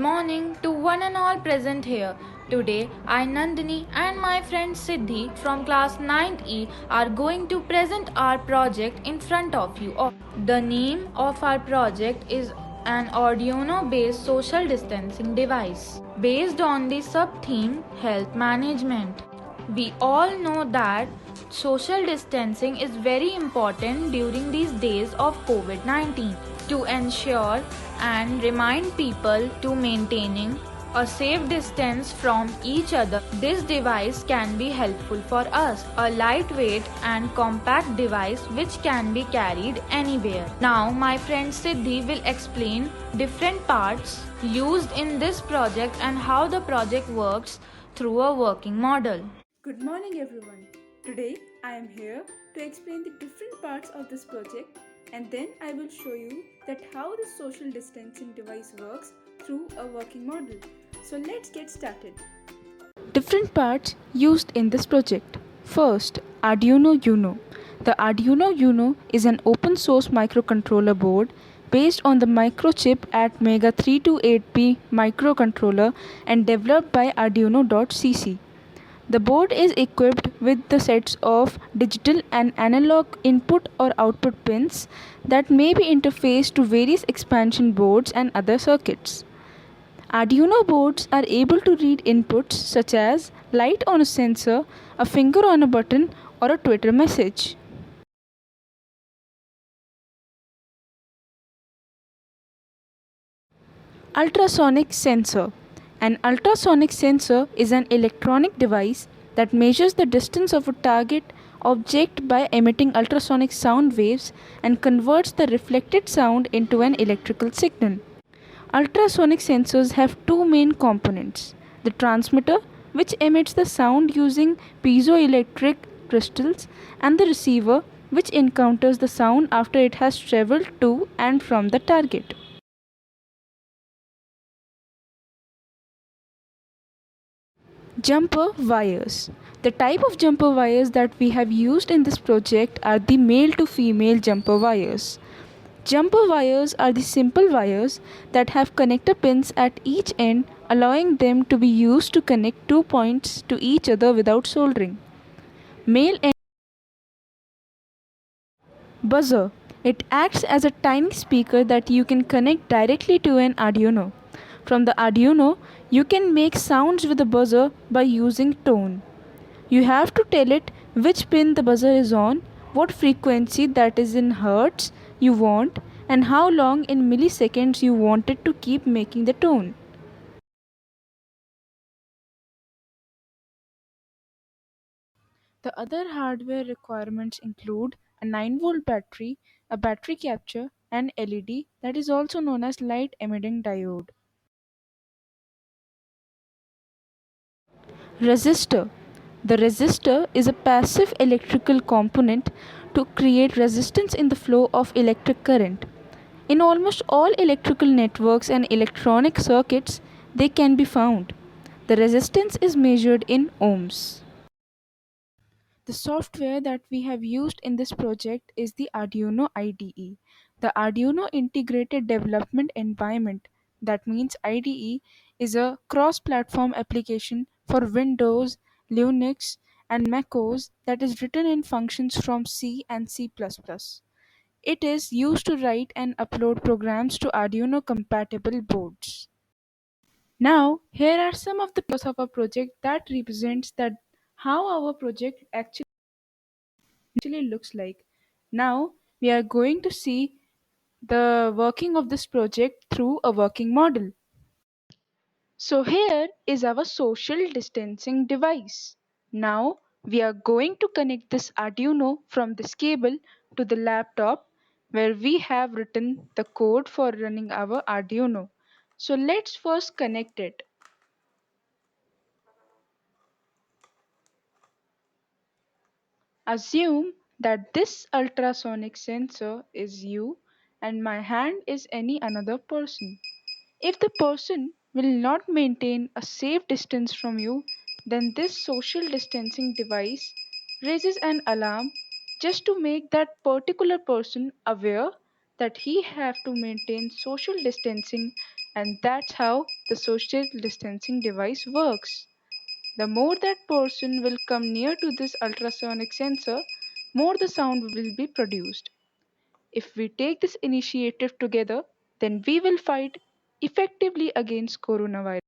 morning to one and all present here. Today, I, Nandini, and my friend Siddhi from class 9th E are going to present our project in front of you all. The name of our project is an Arduino based social distancing device based on the sub theme health management. We all know that social distancing is very important during these days of COVID 19 to ensure and remind people to maintaining a safe distance from each other. This device can be helpful for us, a lightweight and compact device which can be carried anywhere. Now my friend Siddhi will explain different parts used in this project and how the project works through a working model. Good morning everyone. Today I am here to explain the different parts of this project and then I will show you that how the social distancing device works through a working model. So let's get started. Different parts used in this project. First, Arduino Uno. The Arduino Uno is an open source microcontroller board based on the microchip at Mega 328P microcontroller and developed by Arduino.cc. The board is equipped with the sets of digital and analog input or output pins that may be interfaced to various expansion boards and other circuits. Arduino boards are able to read inputs such as light on a sensor, a finger on a button, or a Twitter message. Ultrasonic sensor. An ultrasonic sensor is an electronic device that measures the distance of a target object by emitting ultrasonic sound waves and converts the reflected sound into an electrical signal. Ultrasonic sensors have two main components: the transmitter, which emits the sound using piezoelectric crystals, and the receiver, which encounters the sound after it has traveled to and from the target. Jumper wires. The type of jumper wires that we have used in this project are the male to female jumper wires. Jumper wires are the simple wires that have connector pins at each end, allowing them to be used to connect two points to each other without soldering. Male end buzzer. It acts as a tiny speaker that you can connect directly to an Arduino. From the Arduino, you can make sounds with the buzzer by using tone. You have to tell it which pin the buzzer is on, what frequency, that is in hertz, you want, and how long in milliseconds you want it to keep making the tone. The other hardware requirements include a 9-volt battery, a battery capture, and LED, that is also known as light emitting diode. Resistor. The resistor is a passive electrical component to create resistance in the flow of electric current. In almost all electrical networks and electronic circuits, they can be found. The resistance is measured in ohms. The software that we have used in this project is the Arduino IDE. The Arduino Integrated Development Environment, that means IDE, is a cross-platform application for Windows, Linux, and macOS that is written in functions from C and C++. It is used to write and upload programs to Arduino compatible boards. Now, here are some of the pictures of our project that represents that how our project actually looks like. Now we are going to see the working of this project through a working model. So here is our social distancing device. Now we are going to connect this Arduino from this cable to the laptop where we have written the code for running our Arduino. So let's first connect it. Assume that this ultrasonic sensor is you and my hand is any another person. If the person will not maintain a safe distance from you, then this social distancing device raises an alarm just to make that particular person aware that he have to maintain social distancing And that's how the social distancing device works. The more that person will come near to this ultrasonic sensor, more the sound will be produced. If we take this initiative together, then we will fight effectively against coronavirus.